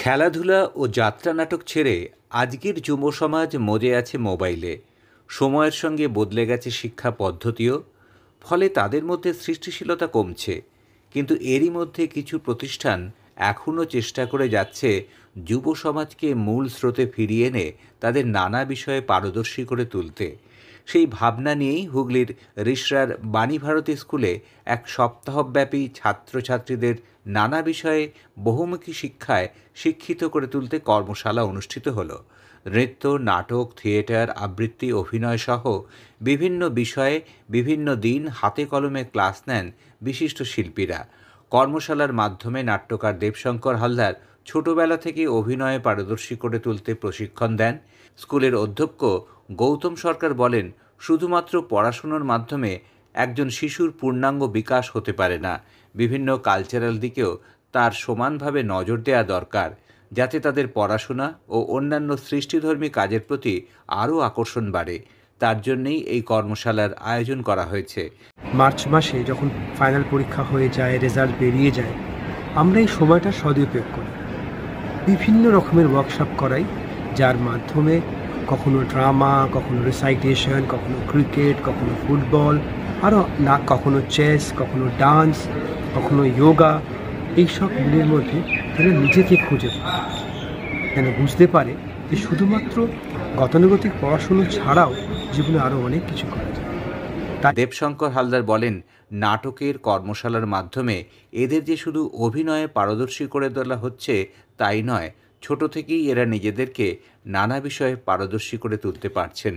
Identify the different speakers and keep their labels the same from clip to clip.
Speaker 1: খেলাধুলা ও যাত্রা নাটক ছেড়ে আজকের যুব সমাজ মজে আছে মোবাইলে। সময়ের সঙ্গে বদলে গেছে শিক্ষা পদ্ধতিও, ফলে তাদের মধ্যে সৃষ্টিশীলতা কমছে। কিন্তু এরই মধ্যে কিছু প্রতিষ্ঠান এখনও চেষ্টা করে যাচ্ছে যুব সমাজকে মূল স্রোতে ফিরিয়ে এনে তাদের নানা বিষয়ে পারদর্শী করে তুলতে। সেই ভাবনা নিয়েই হুগলির রিষড়ার বাণীভারতী স্কুলে এক সপ্তাহব্যাপী ছাত্রছাত্রীদের নানা বিষয়ে বহুমুখী শিক্ষায় শিক্ষিত করে তুলতে কর্মশালা অনুষ্ঠিত হলো। নৃত্য, নাটক, থিয়েটার, আবৃত্তি, অভিনয় সহ বিভিন্ন বিষয়ে বিভিন্ন দিন হাতে কলমে ক্লাস নেন বিশিষ্ট শিল্পীরা। কর্মশালার মাধ্যমে নাট্যকার দেবশঙ্কর হালদার ছোটবেলা থেকে অভিনয়ে পারদর্শী করে তুলতে প্রশিক্ষণ দেন। স্কুলের অধ্যক্ষ গৌতম সরকার বলেন, শুধুমাত্র পড়াশুনোর মাধ্যমে একজন শিশুর পূর্ণাঙ্গ বিকাশ হতে পারে না। বিভিন্ন কালচারাল দিকেও তার সমানভাবে নজর দেওয়া দরকার, যাতে তাদের পড়াশোনা ও অন্যান্য সৃষ্টিধর্মী কাজের প্রতি আরও আকর্ষণ বাড়ে। তার জন্যই এই কর্মশালার আয়োজন করা হয়েছে।
Speaker 2: মার্চ মাসে যখন ফাইনাল পরীক্ষা হয়ে যায়, রেজাল্ট বেরিয়ে যায়, আমরা এই সময়টা সদুপয়োগ করি। বিভিন্ন রকমের ওয়ার্কশপ করাই, যার মাধ্যমে কখনো ড্রামা, কখনো রিসাইটেশন, কখনো ক্রিকেট, কখনো ফুটবল, আরও না কখনো চেস, কখনো ডান্স, কখনো যোগা, এইসব মিলের মধ্যে তারা নিজেকে খুঁজে পায়, যেন বুঝতে পারে যে শুধুমাত্র গতানুগতিক পড়াশুনো ছাড়াও জীবনে আরও অনেক কিছু করা যায়।
Speaker 1: দেবশঙ্কর হালদার বলেন, নাটকের কর্মশালার মাধ্যমে এদের যে শুধু অভিনয়ে পারদর্শী করে তোলা হচ্ছে তাই নয়, ছোট থেকেই এরা নিজেদেরকে নানা বিষয়ে পারদর্শী করে তুলতে পারছেন।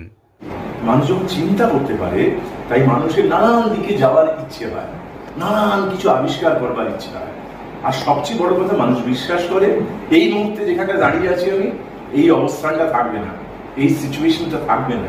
Speaker 3: মানুষ যখন চিন্তা করতে পারে, তাই মানুষের নানান দিকে যাওয়ার ইচ্ছে হয়, নানান কিছু আবিষ্কার করবার ইচ্ছে হয়। আর সবচেয়ে বড় কথা, মানুষ বিশ্বাস করে এই মুহূর্তে যেখানে দাঁড়িয়ে আছি আমি, এই অবস্থানটা থাকবে না, এই সিচুয়েশনটা থাকবে না।